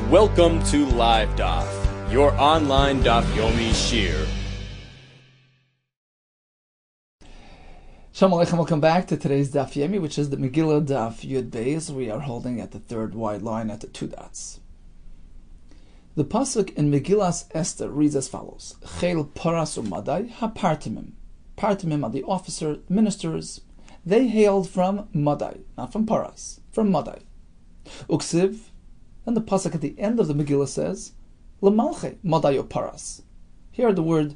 Welcome to Live Daf, your online Daf Yomi Shir. Shalom Aleichem, welcome back to today's Daf Yomi, which is the Megillah Daf Yud Beis. We are holding at the third wide line at the 2 dots. The pasuk in Megillas Esther reads as follows: Chel Paras Umadai HaPartimim. Partimim are the officer ministers. They hailed from Madai, not from Paras, from Madai. Uksiv. Then the pasuk at the end of the Megillah says, L'malche Madai o Paras. Here the word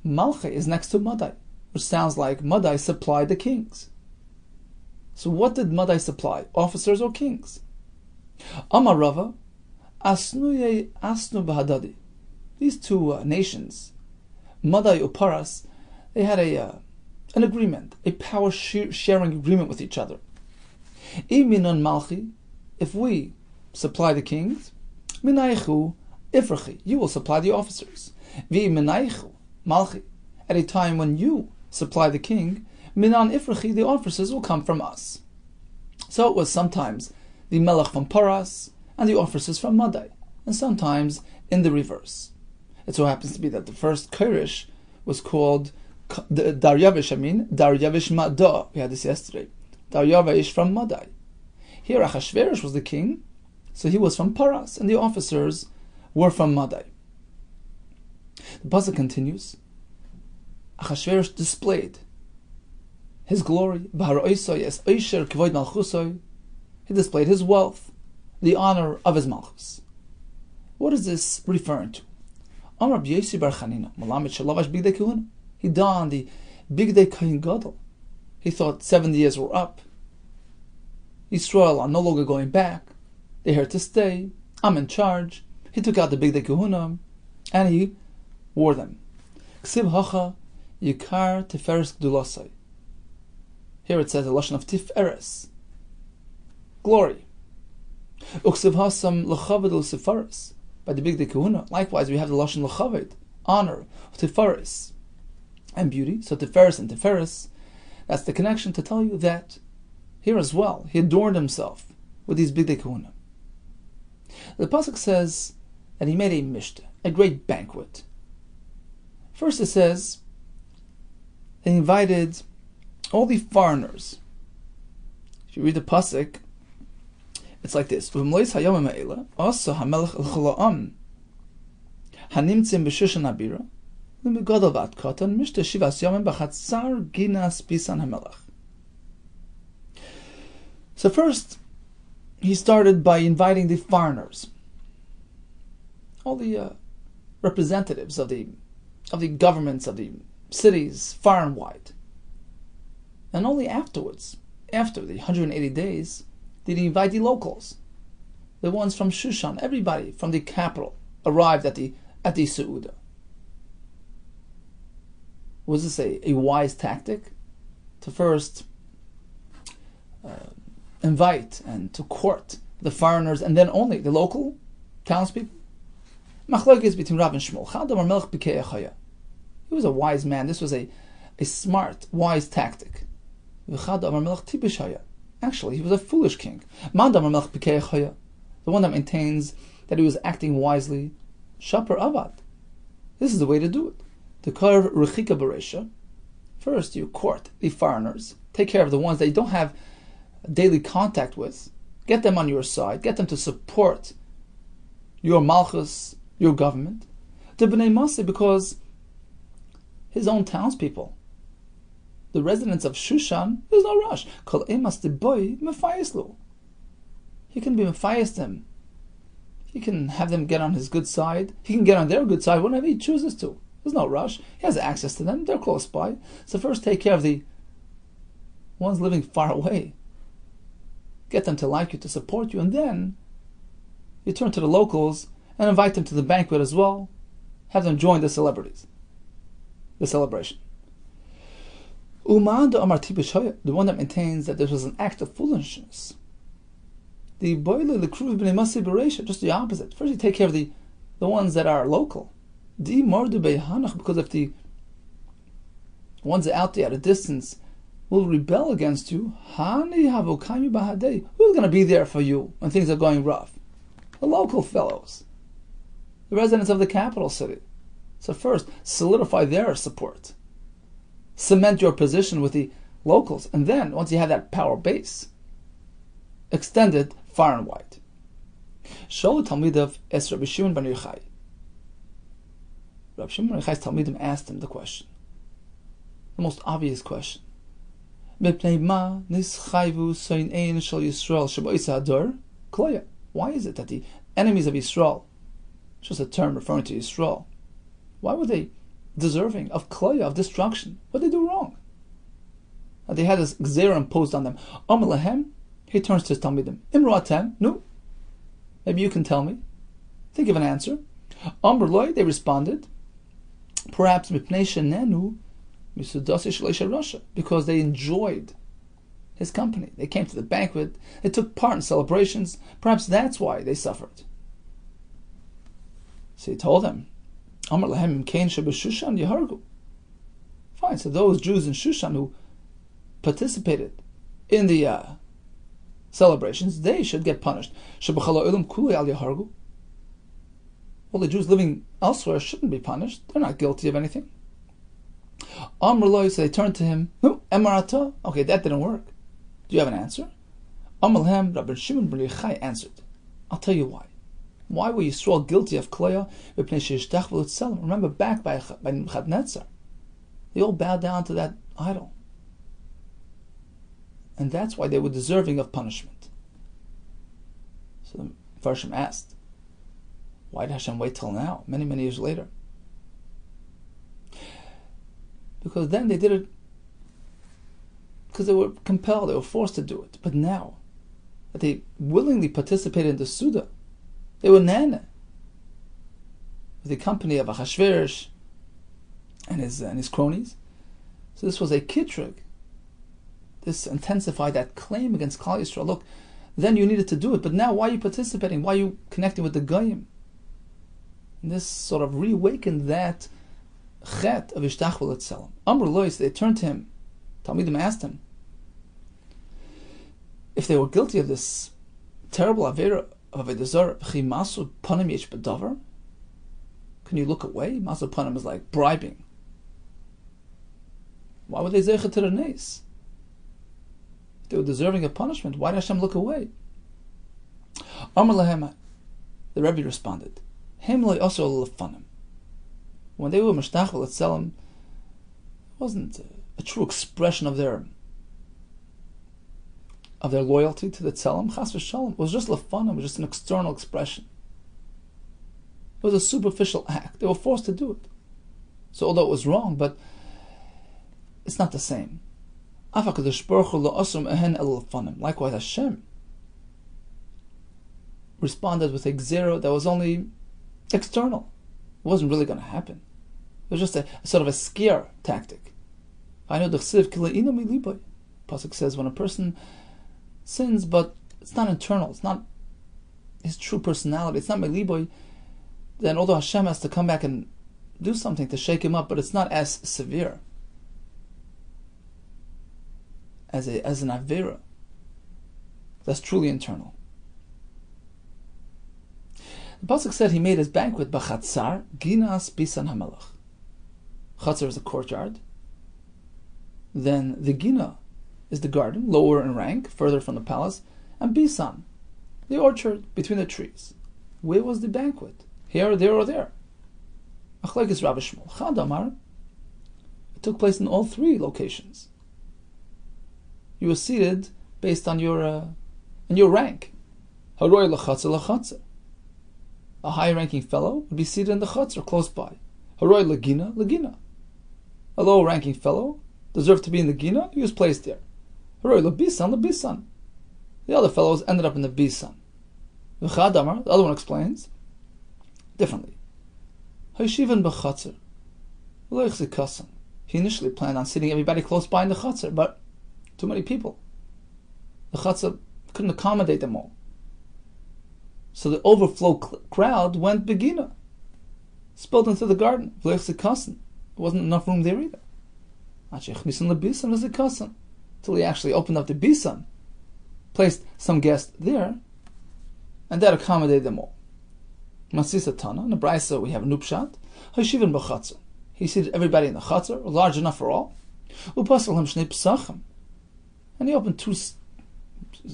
Malche is next to Madai, which sounds like Madai supplied the kings. So what did Madai supply? Officers or kings? Amar Rava, Asnuye Asnu Bahadadi. These two nations, Madai or Paras, they had an agreement, a power sharing agreement with each other. Iminon Malchi, if we supply the kings, Minaychu Ifrachi, you will supply the officers. Vi Minaychu Malchi, at a time when you supply the king, Minan Ifrachi, the officers will come from us. So it was sometimes the Melech from Paras and the officers from Madai, and sometimes in the reverse. It so happens to be that the first Kirish was called Daryavish Ma'da. We had this yesterday. Daryavish from Madai. Here Achashverosh was the king, so he was from Paras, and the officers were from Madai. The pasuk continues. Achashverosh displayed his glory. He displayed his wealth, the honor of his malchus. What is this referring to? He donned the bigdei kohen gadol. He thought 70 years were up. Yisrael are no longer going back. They're here to stay. I'm in charge. He took out the bigdei kahuna and he wore them. Ksiv hacha yikar tiferes gdulasai. Here it says a lashon of tiferes, glory. Uksiv hasam lechaved l'sifares, by the bigdei kahuna. Likewise, we have the lashon lechaved, honor, tiferes, and beauty. So tiferes and tiferes, that's the connection to tell you that here as well, he adorned himself with these bigdei kahuna. The pasuk says that he made a mishta, a great banquet. First it says they invited all the foreigners. If you read the pasuk, it's like this: also hamelech l'cholaam hanimtzim b'shushan abira l'megadol v'atkatan mishta shivas yomim b'chatzar ginas bisan hamelech. So first, he started by inviting the foreigners, all the representatives of the governments of the cities far and wide. And only afterwards, after the 180 days, did he invite the locals, the ones from Shushan. Everybody from the capital arrived at the Seudah. Was this a wise tactic to first invite and to court the foreigners and then only the local townspeople? Machlokes between Rav and Shmuel. He was a wise man. This was a smart, wise tactic. Actually, he was a foolish king. The one that maintains that he was acting wisely. Shapar Avad. This is the way to do it. To carve Rechika Beresha. First, you court the foreigners. Take care of the ones that you don't have daily contact with. Get them on your side. Get them to support your malchus, your government. To B'nai Maseh, because his own townspeople, the residents of Shushan, there's no rush. Kol emas de boy mefayislu. He can be mefayis them. He can have them get on his good side. He can get on their good side whenever he chooses to. There's no rush. He has access to them. They're close by. So first take care of the ones living far away. Get them to like you, to support you, and then you turn to the locals and invite them to the banquet as well. Have them join the celebration. The one that maintains that this was an act of foolishness. The boile l'kruv b'nei maseh b'reisha, just the opposite. First you take care of the ones that are local. Because if the ones out there at a distance will rebel against you, who's going to be there for you when things are going rough? The local fellows, the residents of the capital city. So first, solidify their support. Cement your position with the locals, and then, once you have that power base, extend it far and wide. Shol Talmidav es Rabbi Shimon ben Yochai. Rabbi Shimon ben Yochai's Talmidim asked him the question, the most obvious question. Why is it that the enemies of Yisrael, just a term referring to Yisrael, why were they deserving of kloya, of destruction? What did they do wrong? And they had this gzera imposed on them. Amar lahem, he turns to his Talmidim. Imru atem, no. Maybe you can tell me. Think of an answer. Amar loy, they responded. Perhaps mipnei shenenu misudasi shleisha rasha, because they enjoyed his company. They came to the banquet. They took part in celebrations. Perhaps that's why they suffered. So he told them, Amar lahem imkein shebeshushan yehargu. Fine, so those Jews in Shushan who participated in the celebrations, they should get punished. Shebachala olam kulei al yehargu. Well, the Jews living elsewhere shouldn't be punished. They're not guilty of anything. Amr loy, so they turned to him. No, emarata. Okay, that didn't work. Do you have an answer? Amr lahem, Rabbi Shimon ben Yochai answered. I'll tell you why. Why were Yisrael guilty of kloya? Remember back by Nebuchadnezzar, they all bowed down to that idol. And that's why they were deserving of punishment. So the Farshim asked, why did Hashem wait till now, many, many years later? Because then they did it because they were compelled, they were forced to do it. But now that they willingly participated in the Suda, they were nana with the company of Achashverosh and his cronies. So this was a kitrig. This intensified that claim against Klal Yisrael. Look, then you needed to do it, but now why are you participating? Why are you connecting with the Goyim? And this sort of reawakened that chet of Ishtachvul Etzelem. Amr Lois, they turned to him. Talmidim asked him if they were guilty of this terrible avera of a desire. Chimasu panim yesh bedavar. Can you look away? Masu panim is like bribing. Why would they zeichet to the nes? If they were deserving of punishment, why did Hashem look away? Amr lahem, the Rebbe responded, Hem loy also lefanim. When they were Mishtachvul Etzelem, it wasn't a true expression of their loyalty to the Tzelem. Chas v'shalom. It was just lefanim. It was just an external expression. It was a superficial act. They were forced to do it. So although it was wrong, but it's not the same. Likewise, Hashem responded with a gzera that was only external. It wasn't really going to happen. It was just a sort of a scare tactic. I know the Pasuk says when a person sins, but it's not internal, it's not his true personality, it's not meliboy, then although Hashem has to come back and do something to shake him up, but it's not as severe as an avera that's truly internal. The Pasuk said he made his banquet b'chatzar ginas bisan hamelach. Chatzar is a courtyard. Then the gina is the garden, lower in rank, further from the palace, and bisan, the orchard between the trees. Where was the banquet? Here, there, or there? Achlekes Rabbi Shmuel. Chad Amar. It took place in all three locations. You were seated based on your rank. Haroy lachatzer lachatzer. A high-ranking fellow would be seated in the chutzner close by. Haroy lagina lagina. A low-ranking fellow deserved to be in the gina. He was placed there. Haroy labisan labisan. The other fellows ended up in the bisan. V'chad Amar, the other one explains differently. Hayshivan b'chutzner. He initially planned on sitting everybody close by in the chutzner, but too many people. The chutzner couldn't accommodate them all. So the overflow crowd went begina, spilled into the garden. There wasn't enough room there either. Until he actually opened up the bisan, placed some guests there, and that accommodated them all. Masisa Tana, in the Brisa we have a Nupshat, Hashivin B'Chatzar. He seated everybody in the Chatzar, large enough for all. Upasal Hem Shnei Pesachim. And he opened two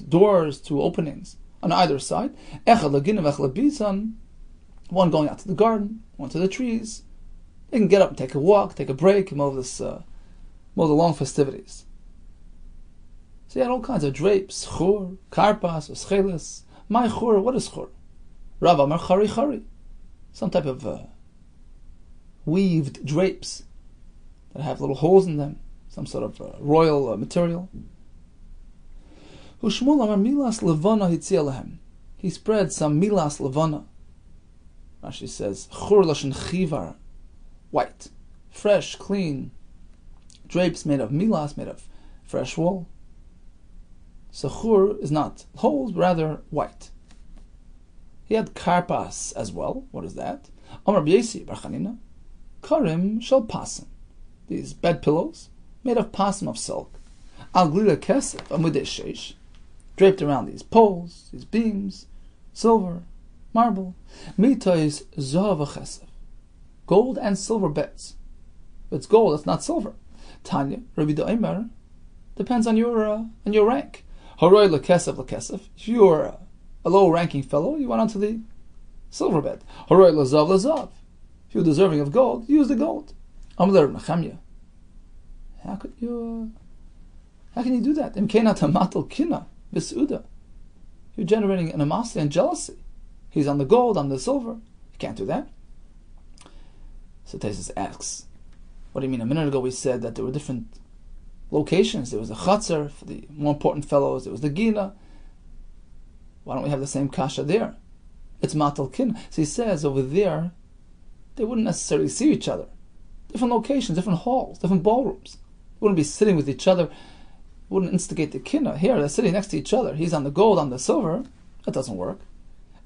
doors, two openings on either side. Echad Lagin Echad Labizan. One going out to the garden, one to the trees. They can get up and take a walk, take a break, and all the long festivities. So he had all kinds of drapes, chur, karpas, scheles. My chur, what is chur? Rav Amar chari chari. Some type of weaved drapes that have little holes in them, some sort of royal material. Ushmul Amar milas levana hitzia lehem. He spread some milas levana. Rashi says, chur lashon chivar, white, fresh, clean drapes made of milas, made of fresh wool. So chur is not holes, but rather white. He had karpas as well. What is that? Amar b'yesi bar Chanina, karim shel pasim. These bed pillows made of pasim of silk. Al glila kesef amudei sheish, draped around these poles, these beams, silver, marble. Mitois zahav chesef, gold and silver beds. If it's gold, it's not silver. Tanya, Rabbi Yehuda depends on your rank. Haroy lekesef lekesef. If you're a low-ranking fellow, you went onto the silver bed. Haroy lezav lezav. If you're deserving of gold, use the gold. Amler Nechemya. How can you do that? You're generating animosity and jealousy. He's on the gold, on the silver. You can't do that. So Tesis asks, what do you mean? A minute ago we said that there were different locations. There was the Chatzar for the more important fellows. There was the Gina. Why don't we have the same kasha there? It's Matal Kin. So he says over there, they wouldn't necessarily see each other. Different locations, different halls, different ballrooms. They wouldn't be sitting with each other. Wouldn't instigate the kinna. Here, they're sitting next to each other. He's on the gold, on the silver. That doesn't work.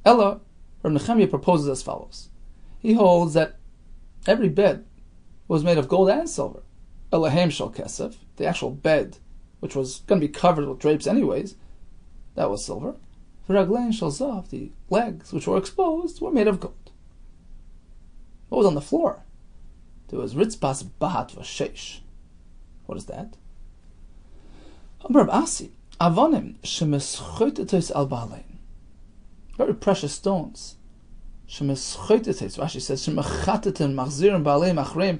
Ella, Rabbi Nechemya proposes as follows. He holds that every bed was made of gold and silver. Elahem shel kesef, the actual bed, which was going to be covered with drapes anyways, that was silver. V'raglein shel zav, the legs which were exposed, were made of gold. What was on the floor? There was ritzpas bahat v'sheish. What is that? Amar Asi, avonim shemischoitetes al balein. Very precious stones. Shemischoitetes, Rashi says, shemachateten machzirim baleim achreim.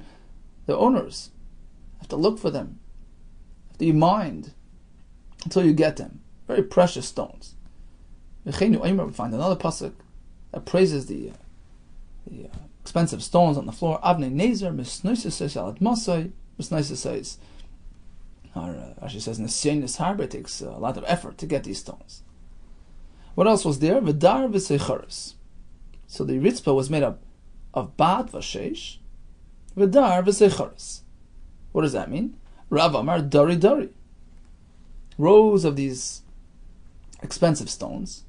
The owners have to look for them. Have to be mind until you get them. Very precious stones. We find another pasuk that praises the expensive stones on the floor. Avnei nezer misnoises al admasai misnoises. Rashi says, Nesyenis Harbe, it takes a lot of effort to get these stones. What else was there? V'dar v'seicharis. So the ritzpah was made up of bat v'sheish, v'dar v'seicharis. What does that mean? Rav Amar dari dari. Rows of these expensive stones.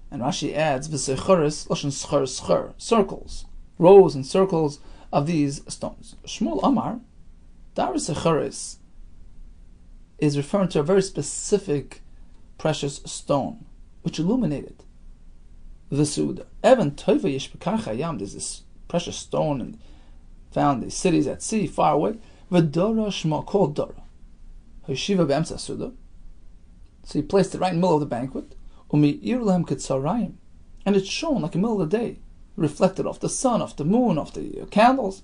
And Rashi adds, v'seicharis, lashon schar schar, circles. Rows and circles of these stones. Shmuel Amar, dar v'seicharis, is referring to a very specific precious stone, which illuminated the Suda. Even Tova Yishbekar Chayam, there's this precious stone and found in cities at sea, far away. V'dora Shma, called Dora. Hashiva B'emsa Suda. So he placed it right in the middle of the banquet. Umi Irlam Ketzarayim. And it shone like in the middle of the day, reflected off the sun, off the moon, off the candles.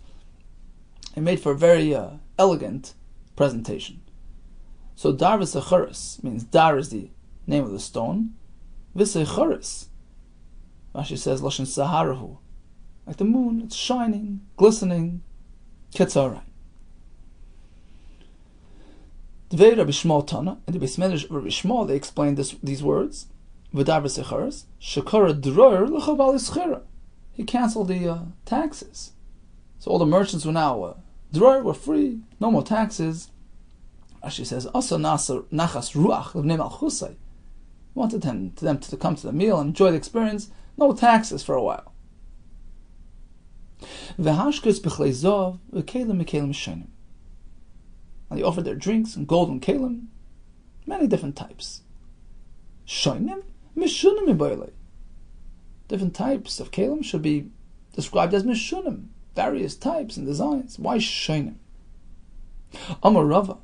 It made for a very elegant presentation. So dar v'secharis means dar is the name of the stone. V'secharis, Rashi says lashon saharahu, like the moon, it's shining, glistening. Ketzarai. Dvei Rabbi Shmuel Tana, and the Beis Medrash Rabbi Shmuel, they explained these words. V'dar v'secharis shekara dror l'chabal ischera. He canceled the taxes, so all the merchants were now dror, were free, no more taxes. Rashi says, "Asa nachas ruach l'bnei malchusay." Wanted them to come to the meal and enjoy the experience. No taxes for a while. V'hashkes b'chlei zav v'kelim v'kelim shenim. And they offered their drinks in golden kelim, many different types. Shenim mishunim iboilei. different types of kelim should be described as mishunim, various types and designs. Why shoinim? Amar Rava,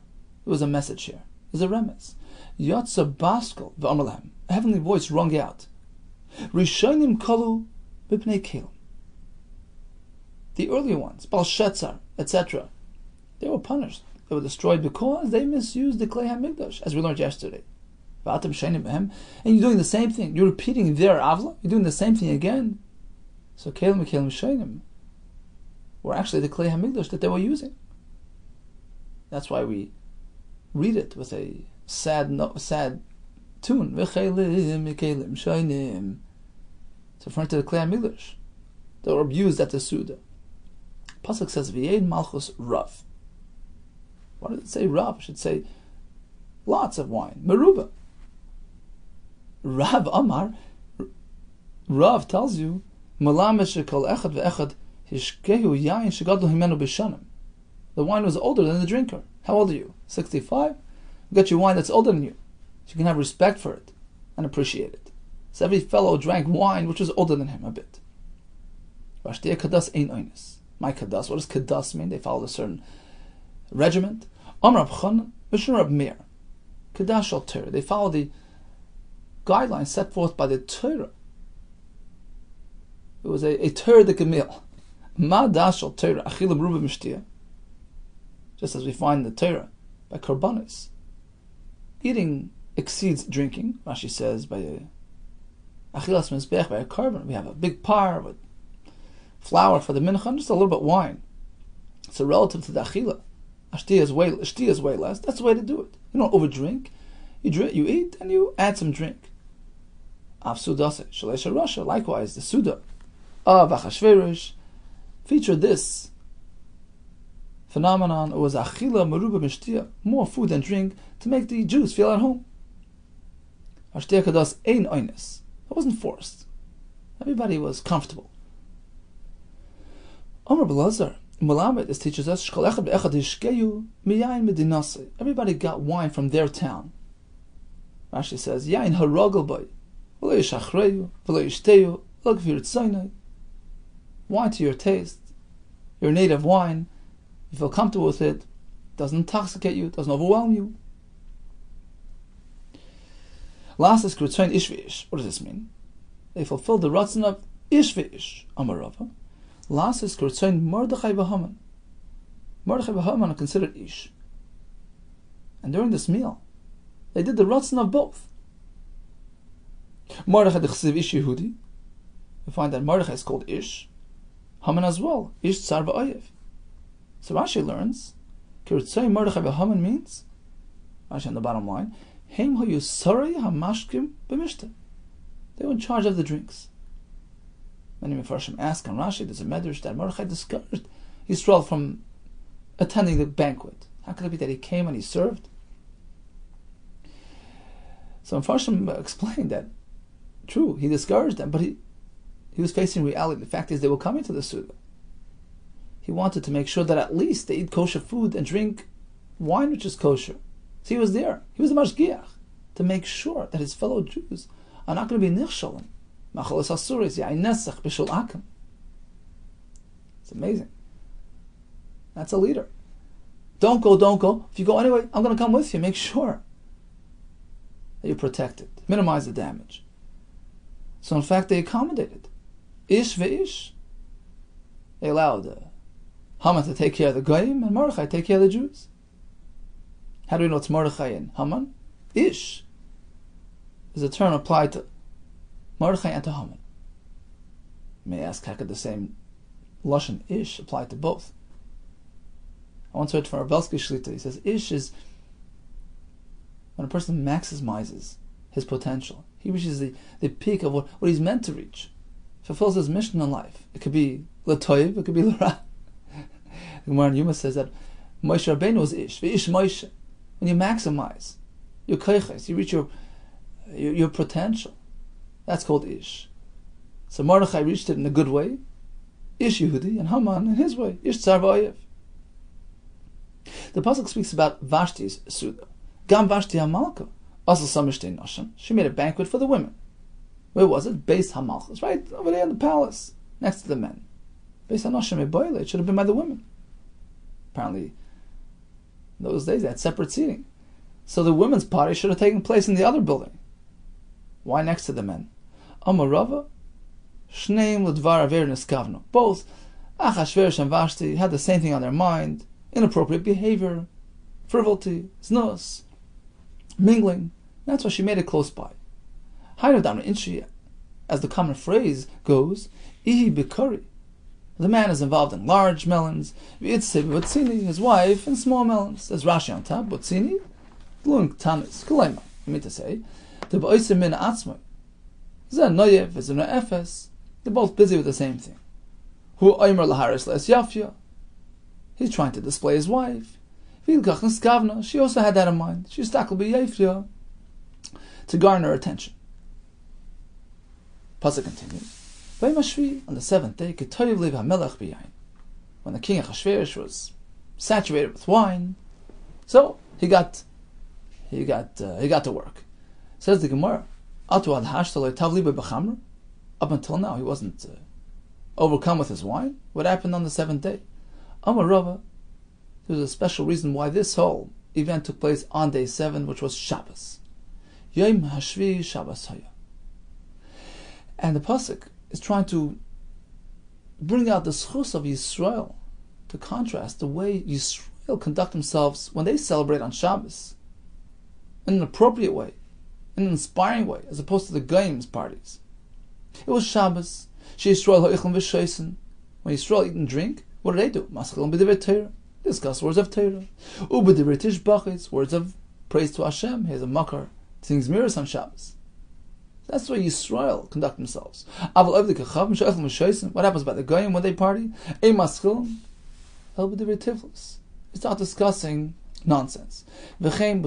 there was a message here. There's a remez. Yatsa Baskel v'Amalem, a heavenly voice rung out. Rishonim kalu b'pnei kelim. The earlier ones, Bal Shetzar, etc., they were punished. They were destroyed because they misused the Klei HaMikdash, as we learned yesterday. And you're doing the same thing. You're repeating their avla. You're doing the same thing again. So kelim shaynim were actually the Klei HaMikdash that they were using. That's why we read it with a sad tune. V'chelim shaynim. It's referring to the Klei HaMikdash that were abused at the Suda. Pasuk says V'yein Malchus Rav. Why did it say Rav? It should say lots of wine. Meruba. Rav Amar. Rav tells you Malamesh shekol echad ve'echad hishkehu yain shegadol himenu b'shanim. The wine was older than the drinker. How old are you? 65? You got your wine that's older than you. So you can have respect for it and appreciate it. So every fellow drank wine which was older than him a bit. Vashtiya kadas ein oinis. My kadas. What does kadas mean? They followed a certain regiment. Amar Rab Chanan, Mishra Rab Meir. Kadash al Torah. They follow the guidelines set forth by the Torah. It was a Torah de Gemil. Ma dash al Torah. Achilim ruba mishtia. Just as we find in the Torah by korbanos. Eating exceeds drinking. Rashi says by achilas mizbech, by a korban. We have a big par with flour for the mincha, just a little bit wine. So relative to the achila, ashti is way less. That's the way to do it. You don't overdrink. You eat and you add some drink. Av sudase shaleisha rasha. Likewise, the suda of Achashverosh featured this phenomenon. It was achila meruba mishtia, more food than drink, to make the Jews feel at home. Ashti kadas ein oines. It wasn't forced. Everybody was comfortable. Amar Belazar. Mulamed, this teaches us, everybody got wine from their town. Rashi says, Yain harogel boy, wine to your taste, your native wine, you feel comfortable with it, doesn't intoxicate you, doesn't overwhelm you. Last is Kurtzain Ishvish. What does this mean? They fulfill the ratzon of Ishvish, Amar Rava. Last is Kurtzain Mordechai v'Haman. Mordechai v'Haman are considered Ish. And during this meal, they did the ratzon of both. Mordechai d'chsiv Ish Yehudi. We find that Mordechai is called Ish. Haman as well. Ish Tsar v'Oyev. So Rashi learns, Kurtzain Mordechai v'Haman means, Rashi on the bottom line, Heim hayu sarei hamashkim b'mishta. They were in charge of the drinks. Many Mefarshim ask on Rashi, there's a medrash that Mordechai discouraged Yisrael from attending the banquet. How could it be that he came and he served? So Mefarshim explained that, true, he discouraged them, but he was facing reality. The fact is, they were coming to the Suda. He wanted to make sure that at least they eat kosher food and drink wine which is kosher. So he was there. He was the mashgiach to make sure that his fellow Jews are not going to be nichshalim. It's amazing. That's a leader. Don't go. If you go anyway, I'm going to come with you. Make sure that you're protected. Minimize the damage. So in fact, they accommodated. Ish ve'ish. They allowed Haman to take care of the Goyim and Mordechai to take care of the Jews. How do we know it's Mordechai and Haman? Ish is a term applied to Mordechai and to Haman. You may ask, how could the same Lashon Ish apply to both? I once heard from Rabelsky Shlita, he says, Ish is when a person maximizes his potential. He reaches the peak of what he's meant to reach. Fulfills his mission in life. It could be L'toiv, it could be L'ra. The Gemara in Yuma says that Moshe Rabbeinu was Ish, V'ish Moshe. When you maximize your koiches, you reach your potential. That's called Ish. So Mordechai reached it in a good way. Ish Yehudi, and Haman in his way. Ish Tsar v'Oyev. The pasuk speaks about Vashti's Suda. Gam Vashti HaMalka. Also Samishtei Noshan. She made a banquet for the women. Where was it? Beis HaMalchus, right over there in the palace, next to the men. Beis HaNoshim Eboile, it should have been by the women. Apparently, in those days they had separate seating. So the women's party should have taken place in the other building. Why next to the men? Amarava, Shneim Ledvar Aver Niskavno. Both Achashverosh and Vashti had the same thing on their mind: inappropriate behavior, frivolity, znus, mingling. That's why she made it close by. Hainu Inchi, as the common phrase goes, Ihi Bikuri. The man is involved in large melons, Butzini, his wife, in small melons. There's Rashi on top, Butzini, Lung Tanis, Kulaima. I mean to say, the Ba'osim Min Atzmai, Zenoyev, Zeno Efes, they're both busy with the same thing. Hu Oimer Laharis Les Yafia, he's trying to display his wife. Vilkach Niskavna, she also had that in mind. She's Takel B'Yafia, to garner attention. Pasuk continues. On the seventh day, when the king Achashverosh was saturated with wine, so he got to work. Says the Gemara, up until now he wasn't overcome with his wine. What happened on the seventh day? Amarava, there's a special reason why this whole event took place on day 7, which was Shabbos. Yom Hashvi Shabbos Haya. And the pasuk is trying to bring out the schus of Yisrael, to contrast the way Yisrael conduct themselves when they celebrate on Shabbos, in an appropriate way, in an inspiring way, as opposed to the Goyim's parties. It was Shabbos. Yisrael ha'ichlin v'shoisen. When Yisrael eat and drink, what do they do? Maschilin b'divrei Torah. Discuss words of Torah. U'b'divrei tishbachis, words of praise to Hashem. Here's a makar, sings mirrors on Shabbos. That's the way Yisrael conduct themselves. What happens by the Goyim when they party? They start discussing nonsense. Same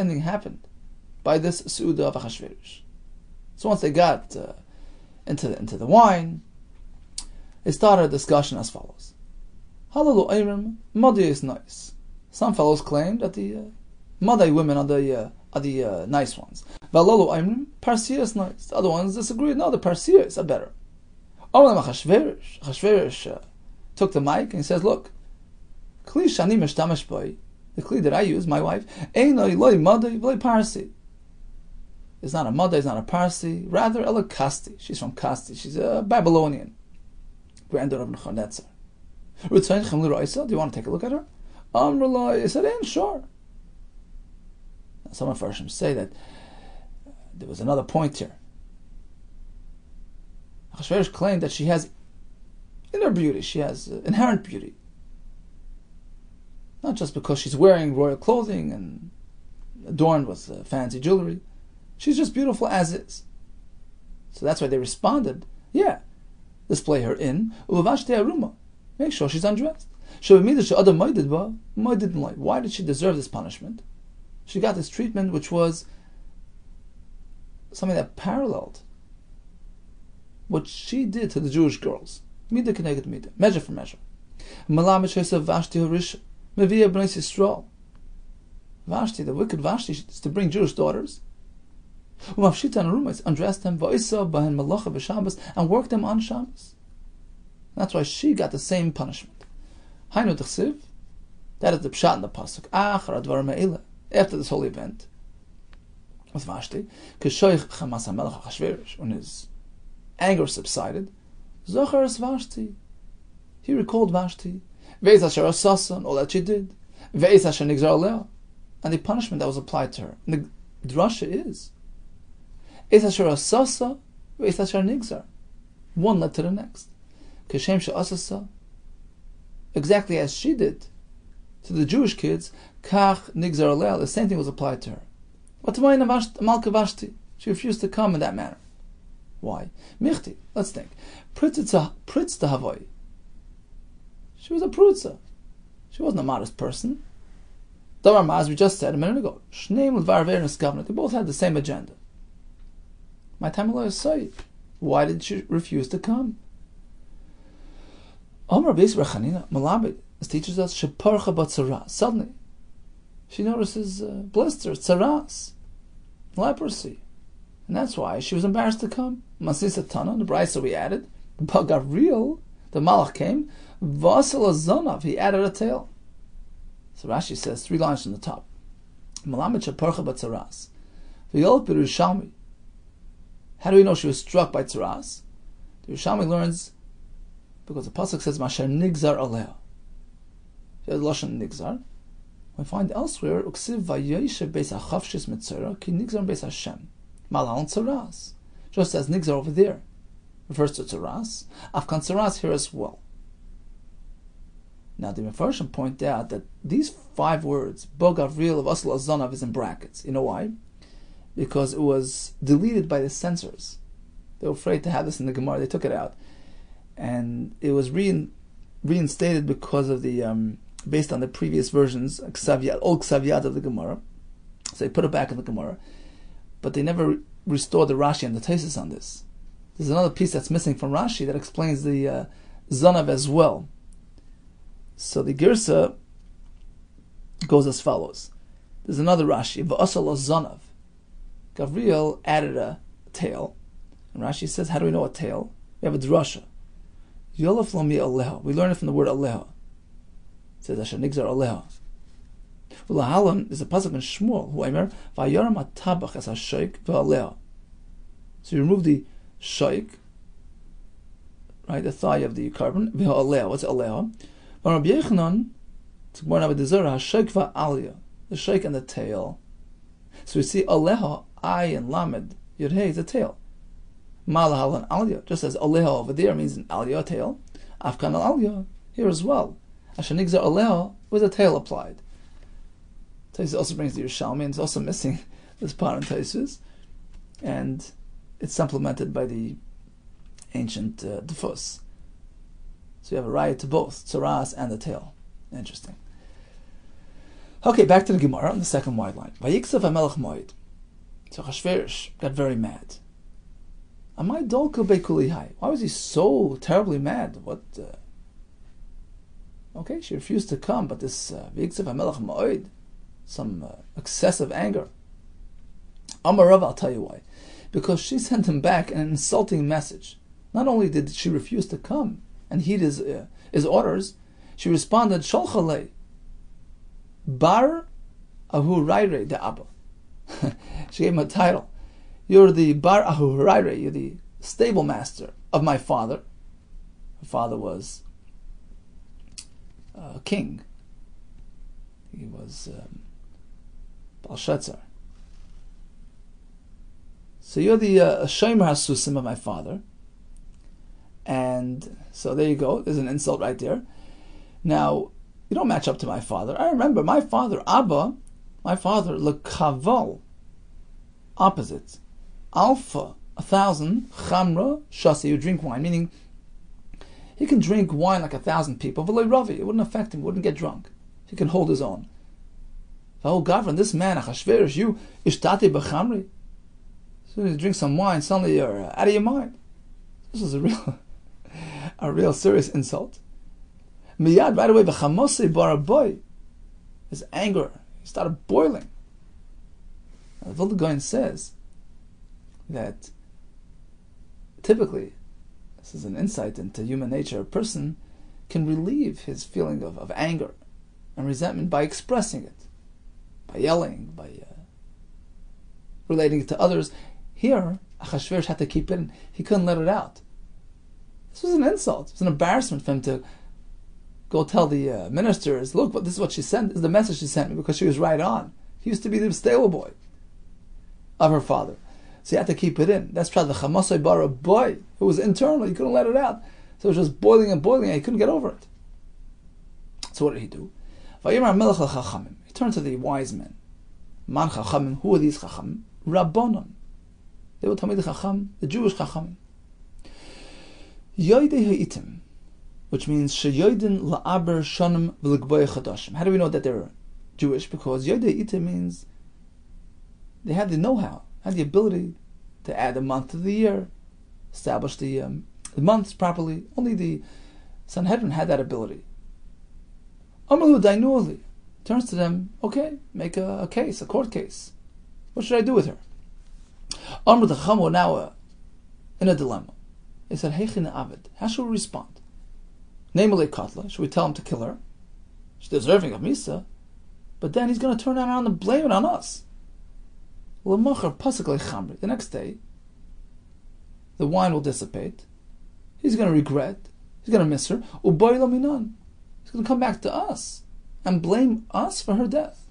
thing happened by this Su'udah of Achashverosh. So once they got into the wine, they started a discussion as follows. Is nice. Some fellows claim that the Madai women are the nice ones. Parsia is nice. The other ones disagreed. No, the Parsias are better. Achashverosh took the mic and he says, look, the kli that I use, my wife, it's not a Madai, it's not a Parsi, rather Ela Kasti. She's from Kasti. She's a Babylonian, granddaughter of Nebuchadnezzar. Do you want to take a look at her? I said, sure. Some of Farshim say that there was another point here. Achashverosh claimed that she has inner beauty, she has inherent beauty. Not just because she's wearing royal clothing and adorned with fancy jewelry. She's just beautiful as is. So that's why they responded, yeah, display her in Uvashte Aruma. Make sure she's undressed. Why did she deserve this punishment? She got this treatment which was something that paralleled what she did to the Jewish girls. Midah connected midah, measure for measure. Vashti, the wicked Vashti, is to bring Jewish daughters, undress them, and work them on Shabbos. That's why she got the same punishment. That is the pshat in the pasuk. After this whole event with Vashti, when his anger subsided, Vashti, he recalled Vashti, and all that she did, and the punishment that was applied to her. And the drasha is one led to the next. Exactly as she did to the Jewish kids, the same thing was applied to her. But Malka Vashti, she refused to come in that manner. Why? Michti, let's think. Pritza Havoi. She was a prutza. She wasn't a modest person. Damar Maz, we just said a minute ago, they both had the same agenda. My time is say, why did she refuse to come? Omar Beis Rechanina, Malabid, teaches us sheparcha batzara. Suddenly, she notices blisters, tzaras, leprosy. And that's why she was embarrassed to come. Masisa Tana, the Brisa we added. Gavril, the Malach came. Vasila Zonav, he added a tail. So Rashi says 3 lines from the top. Malamet Shaparcha Batzaras. V'yol Pirushalmi. How do we know she was struck by Tzaras? The Yerushalmi learns because the pasuk says Masher Nigzar Aleha. She has Lashon Nigzar. We find elsewhere Uksiv Vayeshe Beis HaChavshis Mitzera Ki Nigzar Beis Hashem Malal Tzaras. Just as Nigzar over there refers to Tzaras, Afkan Tzaras here as well. Now the Mefarshim point out that these 5 words, Bo Gavril of Asl Azonav, is in brackets. You know why? Because it was deleted by the censors. They were afraid to have this in the Gemara. They took it out, and it was reinstated because of the based on the previous versions, old Ksaviyad of the Gemara. So they put it back in the Gemara, but they never restored the Rashi and the Taisus on this. There's another piece that's missing from Rashi that explains the Zonav as well. So the Girsa goes as follows. There's another Rashi, V'asal Zonav. Gavril added a tail. And Rashi says, how do we know a tail? We have a drasha. Yolaf Lomi Aleha. We learn it from the word Aleha. It says, Asher Nigzar Aleha. Ulahalam is a pasuk in Shmuel, who Aimer, Vayaram Atabach as Hashaik V'Aleha. So you remove the shaik, right, the thigh of the carbon, V'Aleha. What's Aleha? But Rabbi Yechanan, it's more of a Dezera, Hashaik V'Aliyah. The shaik and the tail. So we see Aleha, I and Lamed, Yud Hey is a tail. Malahal and Aliyah, just as Aleha over there means an Aliyah tail, Afkan al Aliyah here as well. Asher Nigzar Aleha was a tail applied. Taisus also brings the Yerushalmi, and it's also missing this part in Taisus, and it's supplemented by the ancient Defus. So you have a riot to both, Tzaras and the tail. Interesting. Okay, back to the Gemara on the second wide line. Vayiksav HaMelech Moed. So Chashverish got very mad. Amai dolko bekulihai. Why was he so terribly mad? What? Okay, she refused to come, but this Vayiksav HaMelech Moed, some excessive anger. Amar Rav, I'll tell you why. Because she sent him back an insulting message. Not only did she refuse to come and heed his orders, she responded, Sholchalei. Bar Ahu Raire de Abba. She gave him a title. You're the Bar Ahu Raire, you're the stable master of my father. Her father was a king. He was Belshazzar. So you're the Shomer HaSusim of my father. And so there you go. There's an insult right there. Now, you don't match up to my father. I remember my father, Abba, my father, Lekaval, opposite. Alpha, 1,000, Chamra, Shasi, you drink wine, meaning he can drink wine like 1,000 people, V'lei Ravi, it wouldn't affect him, he wouldn't get drunk. He can hold his own. V'hol Gavran, this man, Achashverosh, you, Ishtati B'chamri. As soon as you drink some wine, suddenly you're out of your mind. This is a real serious insult. Miyad, right away, v'chamosei baraboy, his anger, he started boiling. The Vilna Gaon says that typically, this is an insight into human nature, a person can relieve his feeling of anger and resentment by expressing it, by yelling, by relating it to others. Here, Achashverosh had to keep it in. He couldn't let it out. This was an insult. It was an embarrassment for him to go tell the ministers, look, this is what she sent, this is the message she sent me, because she was right on. He used to be the stable boy of her father. So he had to keep it in. That's probably the chamasai bara boy. It was internal, he couldn't let it out. So it was just boiling and boiling, and he couldn't get over it. So what did he do? He turned to the wise men. Man chachamim, who are these chachamim? Rabbonon. They were Talmidei Chacham, the Jewish chachamim. Yoidei ha'itim, which means sheyoidin la'aber shonim v'legboy chadashim. How do we know that they're Jewish? Because yoidei ha'itim means they had the know-how, had the ability to add a month to the year, establish the months properly. Only the Sanhedrin had that ability. Amalu dainuali turns to them, okay, make a case, a court case. What should I do with her? Amr the Chacham were now in a dilemma. They said, Heichine Avid, how should we respond? Namely, Katla, should we tell him to kill her? She's deserving of Misa, but then he's going to turn around and blame it on us. The next day, the wine will dissipate. He's going to regret. He's going to miss her. He's going to come back to us and blame us for her death.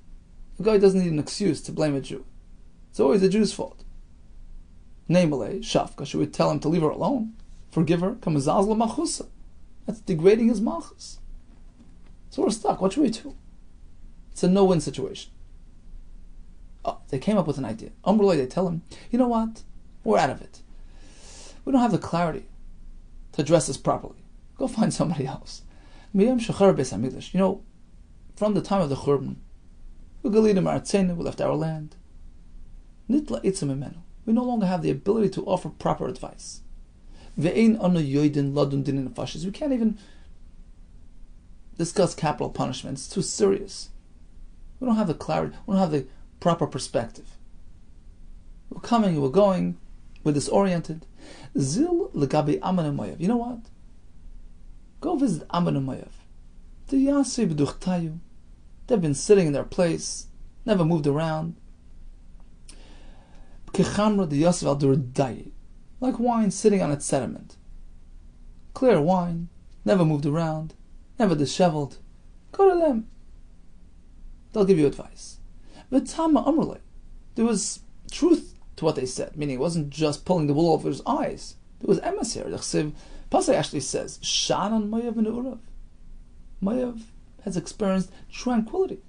The guy doesn't need an excuse to blame a Jew. It's always the Jew's fault. Namely, Shafka, should we tell him to leave her alone? Forgive her? That's degrading his malchus. So we're stuck. What should we do? It's a no-win situation. Oh, they came up with an idea. They tell him, you know what? We're out of it. We don't have the clarity to address this properly. Go find somebody else. You know, from the time of the Churban, we left our land. We no longer have the ability to offer proper advice. We can't even discuss capital punishment. It's too serious. We don't have the clarity. We don't have the proper perspective. We're coming, we're going, we're disoriented. Zil legabi Aman and Moav. You know what? Go visit Aman and Moav. They've been sitting in their place, never moved around. Like wine sitting on its sediment. Clear wine, never moved around, never disheveled. Go to them. They'll give you advice. But there was truth to what they said, meaning it wasn't just pulling the wool over his eyes. There was emes here. The Pasuk actually says, Shanan Moav and Urav. Moav has experienced tranquility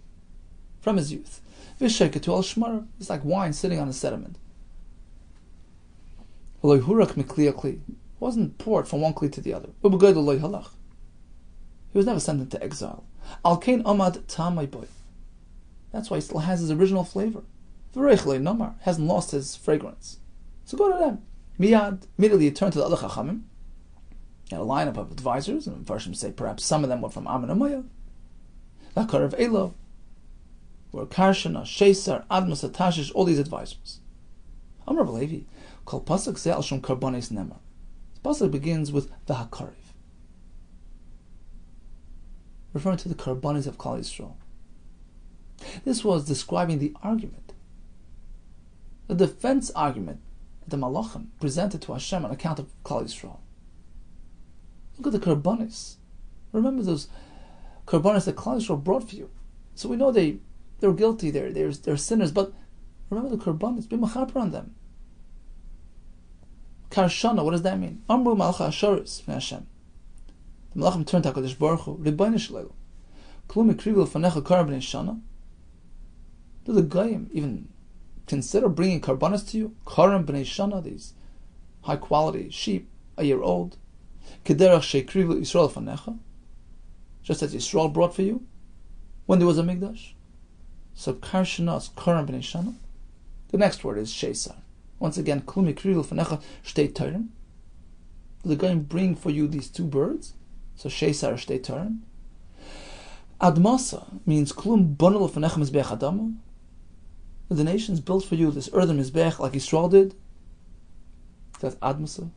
from his youth. It's like wine sitting on a sediment. It wasn't poured from one kli to the other. He was never sent into exile. That's why he still has his original flavor. Hasn't lost his fragrance. So go to them. Immediately he turned to the other Chachamim. He had a lineup of advisors, and Farshim say perhaps some of them were from Ammon and Moav. Lakar of Elo, were Karshana, Shesar, Admas, Tashish, all these advisors. Amr Levi, called Pasuk Ze'al Shum Karbanes Nemar. This Pasuk begins with the Hakariv, referring to the Karbanes of Klal Yisrael. This was describing the argument, the defense argument that the Malachim presented to Hashem on account of Klal Yisrael. Look at the Karbanes. Remember those Karbanes that Klal Yisrael brought for you. So we know they're guilty, they're sinners, but remember the Karbanes, be mechaper on them. Karshana, what does that mean? Amru Malcha Ashoris from Hashem. The Malachim turned to HaKadosh Baruch Hu, Rebbeinu Shalelu. Klum Ikrivu L'fanecha Kar B'nei Shana. Do the Goyim even consider bringing Karbanas to you? Karam B'nei Shana, these high quality sheep, a year old. Kederach Sheikrivu Yisrael L'fanecha. Just as Yisrael brought for you when there was a Mikdash. So Karshana is Karam B'nei Shana. The next word is Shesar. Once again, Klum Ikrivu L'fanecha Shtei Torim. Do the Goyim bring for you these two birds? So Shesar Shtei Torim. Admasa means Klum Bonel L'fanecha Mizbeach Adama. The nations built for you this earthen Mizbeach like Yisrael did. That's Admasa.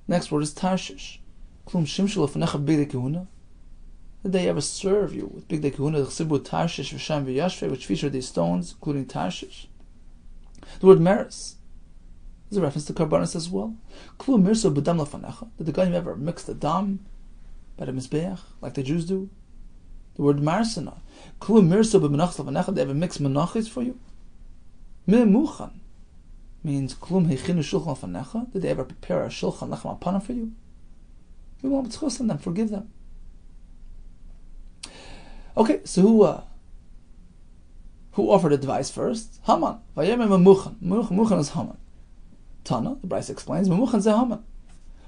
Next word is Tarshish. Klum Shimshel L'fanecha B'dei Kehuna. Did they ever serve you with B'dei Kehuna, the Chsibu Tarshish, V'sham V'yashve, which feature these stones, including Tarshish? The word Meris is a reference to Karbanis as well. Klum Mirso B'dam L'fanecha. Did the Goyim ever mix the dam by the Mizbeach like the Jews do? The word Marsana. Klum Mirso B'menachs L'fanecha. Did they ever mix menachis for you? Me'muchan means Klum Heichinu Shulchan L'fanecha. Did they ever prepare a Shulchan Lechem Apana for you? We won't discuss them, forgive them. Okay, so who offered advice first? Haman. Vayemem Memuchan. Memuchan is Haman. Tana, the Bryce explains, Memuchan ze Haman.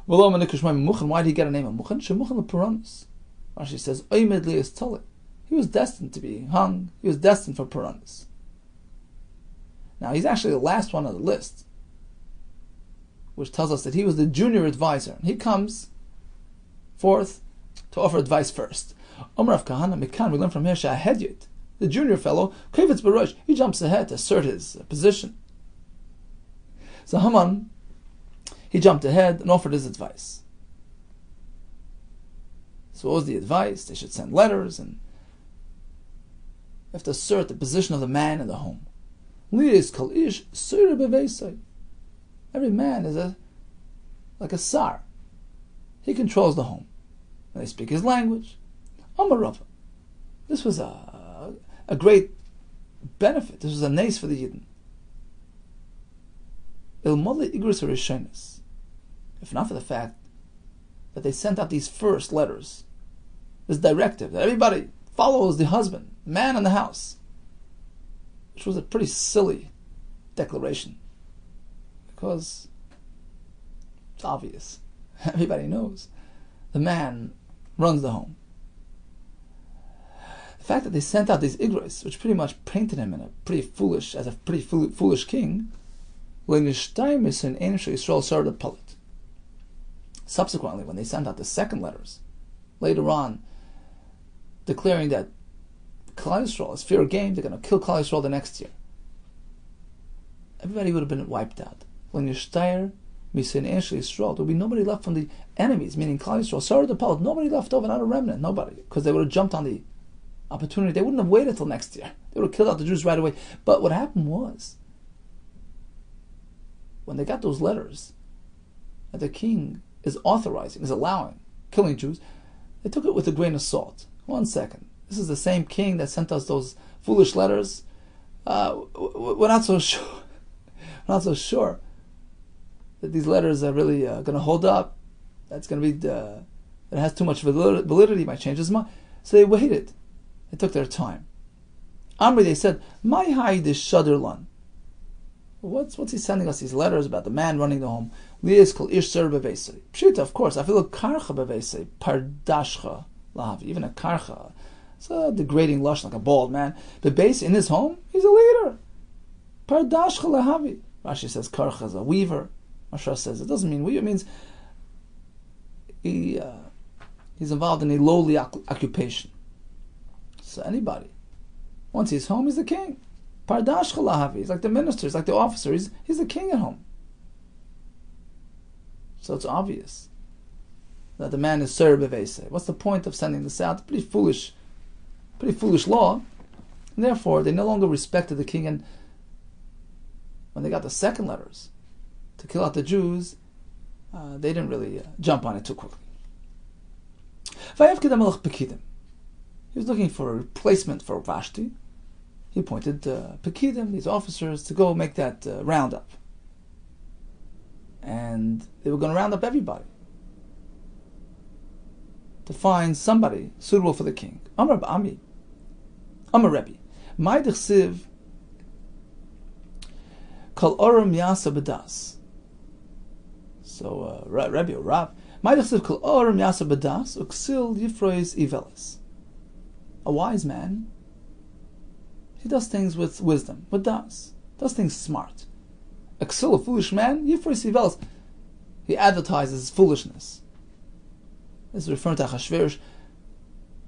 Why did he get a name of Memuchan? Shemuchan l'Puranus. Rashi says, Oymed li'es tole. He was destined to be hung. He was destined for Puranus. Now, he's actually the last one on the list, which tells us that he was the junior advisor. He comes forth to offer advice first. Omer of Kahana Mikan, we learn from here, Shahedyot, the junior fellow, Kavitz Baruch, he jumps ahead to assert his position. So Haman, he jumped ahead and offered his advice. So what was the advice? They should send letters and have to assert the position of the man in the home. Every man is like a sar. He controls the home. And they speak his language. Amarava. This was a great benefit. This was a nace for the Yidden. If not for the fact that they sent out these first letters, this directive that everybody follows the husband, the man in the house, which was a pretty silly declaration, because it's obvious. Everybody knows the man runs the home. The fact that they sent out these igros, which pretty much painted him in a pretty foolish king, subsequently, when they sent out the second letters, later on, declaring that Klal Yisrael is fair game, they're going to kill Klal Yisrael the next year, everybody would have been wiped out. When there would be nobody left from the enemies, meaning Klal Yisrael, nobody left over, not a remnant, nobody, because they would have jumped on the opportunity. They wouldn't have waited till next year. They would have killed out the Jews right away. But what happened was, when they got those letters that the king is authorizing, is allowing killing Jews, they took it with a grain of salt. 1 second. This is the same king that sent us those foolish letters. We're not so sure. We're not so sure that these letters are really going to hold up. That's going to be it has too much validity. Might change his mind. So they waited. They took their time. Amri, they said, "My haidish shaderlan." What's he sending us these letters about the man running the home? Lias kol ish ser bevesei. Pshita, of course. I feel a karcha bevesei pardashcha lahavi. Even a karcha, it's a degrading lush like a bald man. Bevesei in his home, he's a leader. Pardashcha lahavi. Rashi says karcha is a weaver. Mashra says it doesn't mean weaver. It means he's involved in a lowly occupation. So anybody, once he's home, he's the king. Pardash chalahavi. He's like the minister. He's like the officer. He's the king at home. So it's obvious that the man is ser bevesei. What's the point of sending this out? Pretty foolish law. And therefore, they no longer respected the king. And when they got the second letters to kill out the Jews, they didn't really jump on it too quickly. He was looking for a replacement for Vashti. He appointed Pekidim, these officers, to go make that roundup. And they were going to round up everybody to find somebody suitable for the king. Amar Ba'ami, Amar Rebbe, Mai Dechsiv Kol Oram Yasa B'das. So Rebbe or Rav, Mai Dechsiv Kol Oram Yasa B'das Uksil Yifrois Ivelis. A wise man, he does things with wisdom, with does things smart. A foolish man, he advertises foolishness. This is referring to Achashverosh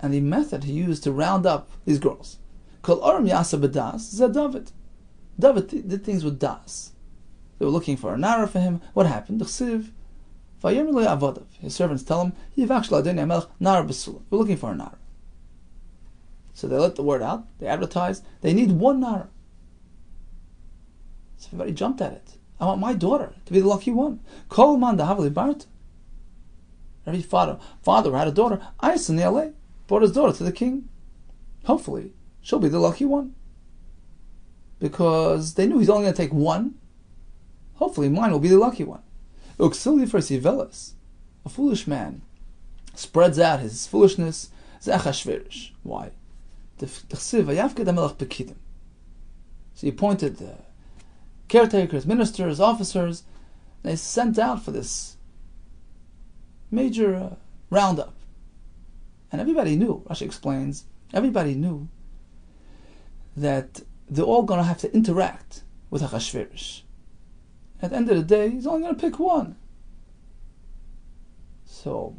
and the method he used to round up these girls. Kol Oram Yasa B'das Zeh David. David did things with das. They were looking for a nara for him. What happened? His servants tell him, we're looking for a nara. So they let the word out, they advertised, they need one nara. So everybody jumped at it. I want my daughter to be the lucky one. Kol man dahavli bart. Every father who had a daughter, Aysan brought his daughter to the king. Hopefully, she'll be the lucky one. Because they knew he's only going to take one. Hopefully mine will be the lucky one. Uksili for Sivelis. A foolish man spreads out his foolishness. Zechashverish. Why? So he appointed caretakers, ministers, officers. And they sent out for this major roundup. And everybody knew, Rashi explains, everybody knew that they're all going to have to interact with Achashverosh. At the end of the day, he's only going to pick one. So,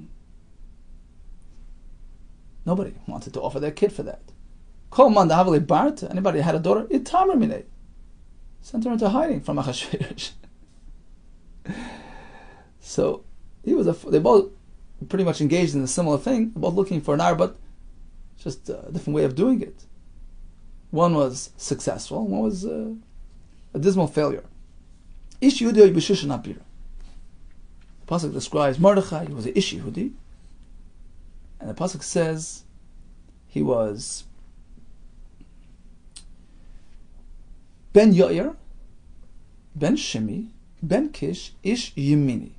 nobody wanted to offer their kid for that. Kol man dahavli bart, anybody had a daughter, itamar minei. Sent her into hiding from Achashverosh. So they both pretty much engaged in a similar thing, both looking for an hour, but just a different way of doing it. One was successful, one was a dismal failure. Ish Yehudi b'shushan apira. The pasuk describes Mordechai. He was an Ish Yehudi, and the pasuk says he was Ben Yair, Ben Shimi, Ben Kish, Ish Yemini.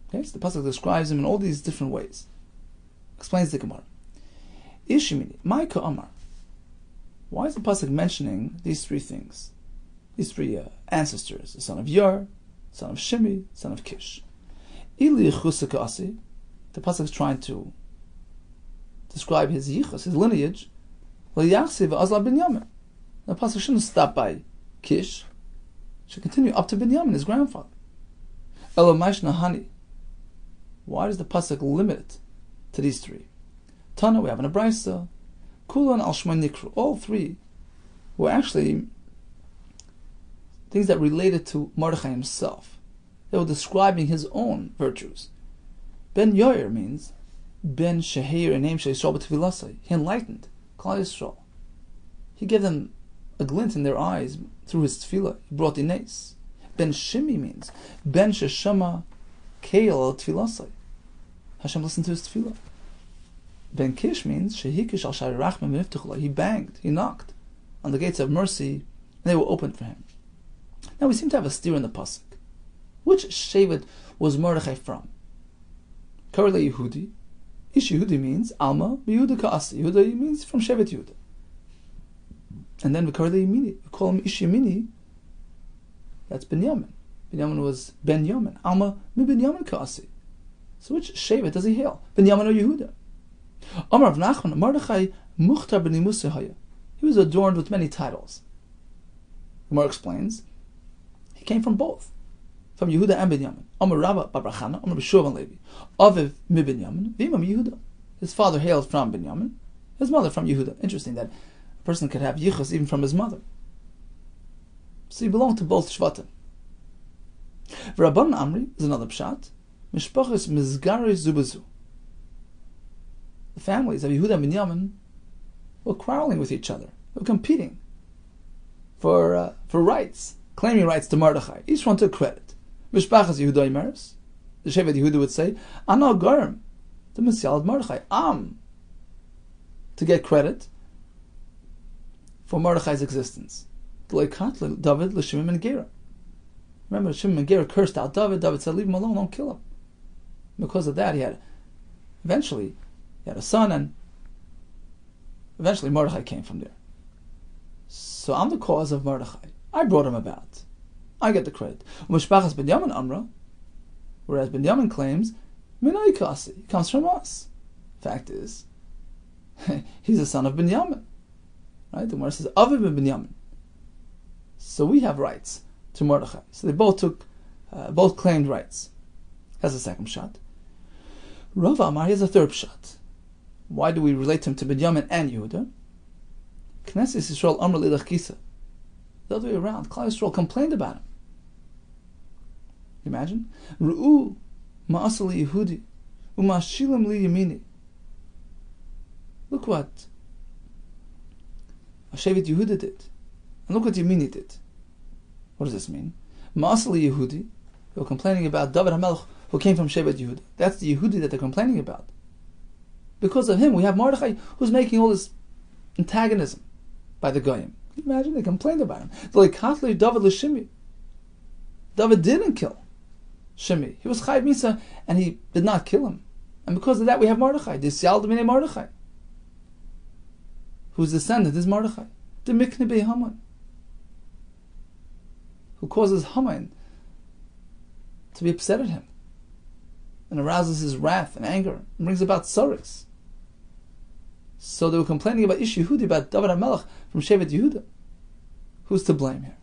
Okay, so the pasuk describes him in all these different ways. Explains the Gemara. Ish Yemini, Maika Amar. Why is the pasuk mentioning these three things? These three ancestors: the son of Yer, son of Shimi, son of Kish. Ili Yichusaka Asi. The pasuk is trying to describe his yichus, his lineage. L'yachsi v'azla Binyamin. The pasuk shouldn't stop by Kish. It should continue up to Binyamin, his grandfather. Elamaish Nahani. Why does the pasuk limit it to these three? Tana, we have an Abraisa. Kulan al Shmon Nikru. All three were actually things that related to Mordechai himself. They were describing his own virtues. Ben Yair means Ben Shehir, a name Sheyisrael b'Tevilasai. He enlightened Klal Yisrael. He gave them a glint in their eyes through his tefillah. He brought Ines. Ben Shimi means Ben Sheshama Keil al Tevilasai. Hashem listened to his tefillah. Ben Kish means Shehikish al Shari Rachman Miftuchla. He banged, he knocked on the gates of mercy, and they were opened for him. Now we seem to have a steer in the pasuk. Which Shevet was Mordechai from? Karle Yehudi. Ish Yehudi means Alma Yehuda Ka'asi. Yehuda means from Shevet Yehuda. And then Karle Yemini. We call him Ish Yemini. That's Binyamin. Binyamin was Ben Yamin. Alma mi Binyamin Ka'asi. So which Shevet does he hail? Binyamin or Yehuda? Amar of Nachman, Mordechai Muchtar b'ni Musahaya. He was adorned with many titles. Gemara explains, he came from both, from Yehuda and Binyamin. Amar Rabba Babrachana, Amar B'Shuv and Levi. Aviv mi Binyamin, V'imam Yehuda. His father hailed from Binyamin, his mother from Yehuda. Interesting that a person could have yichus even from his mother. So he belonged to both Shvatim. V'Rabban Amri is another pshat. Mishpachos Mizgari Zubazu. The families of Yehuda and Binyamin were quarreling with each other. They were competing for rights, claiming rights to Mordechai. Each one took credit. Mishpachas Yehuda Imeres, the Shevet Yehuda would say, Ana Garm, the Messiah of Mordechai. To get credit for Mordechai's existence. David l'Shimon and Gera. Remember, Shimon and Gera cursed out David. David said, leave him alone, don't kill him. Because of that, he had a son, and eventually Mordechai came from there. So I'm the cause of Mordechai. I brought him about. I get the credit. Mishpachas Binyamin Amra, whereas Binyamin claims, Minai Kasi, he comes from us. Fact is, he's the son of Binyamin. Right? The Gemara says, Aviv ben Binyamin. So we have rights to Mordechai. So they both claimed rights. That's the second shot. Rav Amar, here's a third shot. Why do we relate him to Binyamin and Yehuda? Knesset Yisrael Amr Lidach Kisa. The other way around. Klal Yisrael complained about him. Imagine. Ru'u ma'asal li Yehudi u'ma'ashilim li Yemini. Look what Shevet Yehuda did. And look what Yemini did. What does this mean? Ma'asal li Yehudi. They were complaining about David HaMelech who came from Shevet Yehuda. That's the Yehudi that they're complaining about. Because of him, we have Mordechai who's making all this antagonism by the Goyim. Can you imagine? They complained about him. David l'Shimi. David didn't kill Shimi. He was Chayiv Misa, and he did not kill him. And because of that, we have Mordechai. This Yalda B'nei Mordechai, whose descendant is Mordechai. The Mikne B'ei Haman, who causes Haman to be upset at him and arouses his wrath and anger and brings about sorrows. So they were complaining about Ish Yehudi, about David HaMelech from Shevet Yehuda. Who's to blame here?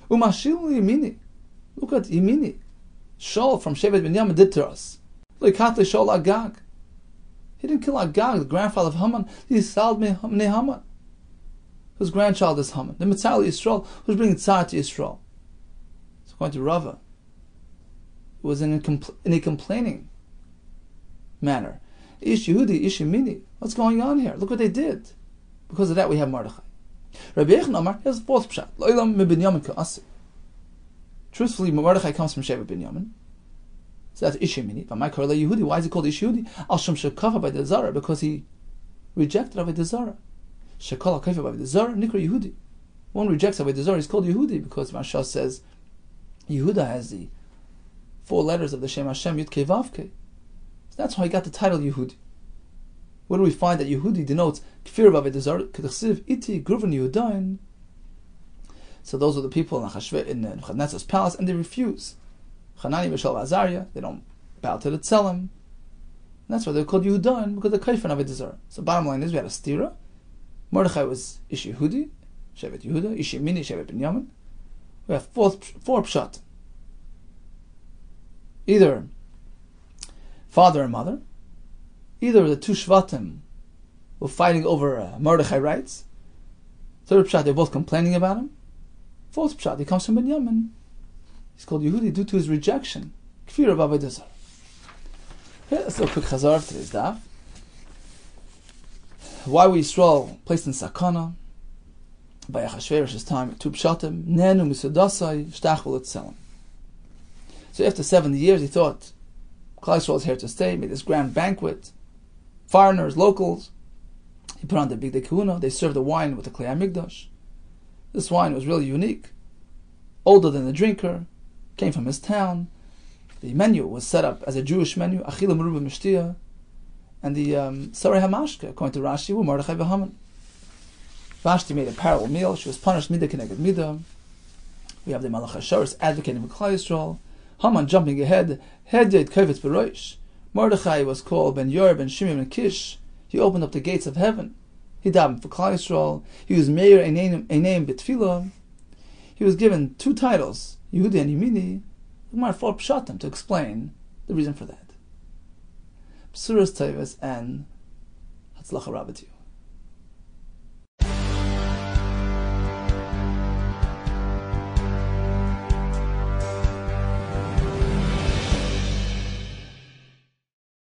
Umashil Yemini. Look at Yemini. Shaul from Shevet Binyamin did to us. Lekatli Shaul Agag. He didn't kill Agag, the grandfather of Haman. He salved Mnei Haman, whose grandchild is Haman. The Mitzvah Yisrael, who's bringing Tzar to Yisrael. So according to Rava, was in a complaining manner. Ish Yehudi, Ish Yemini. What's going on here? Look what they did. Because of that, we have Mordechai. Rabbi Yehuda Amar has a false pshat. Lo'ilam me Binyamin ka'asi. Truthfully, Mordechai comes from Shevet Binyamin. So that's Ish Yemini. But my Karla Yehudi, why is he called Ish Yehudi? Al Shem Shekafa by the Zara, because he rejected Avodah Zara. Shekala Kafa by the Zara, Nikra Yehudi. One rejects Avodah Zara, he's called Yehudi, because Mashal says Yehuda has the 4 letters of the Shem Hashem Yud Kei Vav Kei. So that's how he got the title Yehudi. Where do we find that Yehudi denotes Kfir Avodah Zara? Kedachsiv Iti Gruven Yehudain. So those are the people in Nebuchadnezzar's palace, and they refuse. Chanani, Mishael, Azariah, they don't bow to the Tzelem. And that's why they're called Yehudain, because they're Kaifan Avodah Zara. So bottom line is, we had a stira. Mordechai was Ish Yehudi, Shevet Yehuda, Ish Yemini, Shevet Binyamin. We have 4 pshat. Either father and mother, either the 2 Shvatim were fighting over Mordechai rights. 3rd pshat, they're both complaining about him. 4th pshat, he comes from Binyamin. He's called Yehudi due to his rejection. Kfir of Avodah Zara. Okay, let's do a quick chazar of today's daf. Why were Yisrael placed in Sakana? By Achashverosh's time, 2 pshatim, Nenu Misudasai, Shtachvul Etzelem. So after 70 years, he thought, Klal Yisrael is here to stay, made this grand banquet, foreigners, locals. He put on the Big Day Kahuna, they served the wine with the Klei HaMikdash. This wine was really unique, older than the drinker, came from his town. The menu was set up as a Jewish menu, Achila Meruba Mishtia, and the Sarei HaMashke, according to Rashi, were Mordechai v'Haman. Vashti made a parallel meal. She was punished Midah Keneged Midah. We have the Malach HaSharis advocating for Klal Yisrael. Haman jumping ahead. Hedyet Kovetz B'Roish. Mordechai was called Ben Yor, Ben Shimon, and Kish. He opened up the gates of heaven. He davened for Klal Yisrael. He was Meir Eineim B'Tfilah. He was given 2 titles, Yehudi and Yemini. We might 4 pshatim to explain the reason for that. B'suras Tovas and Hatzlacha Rabba to you.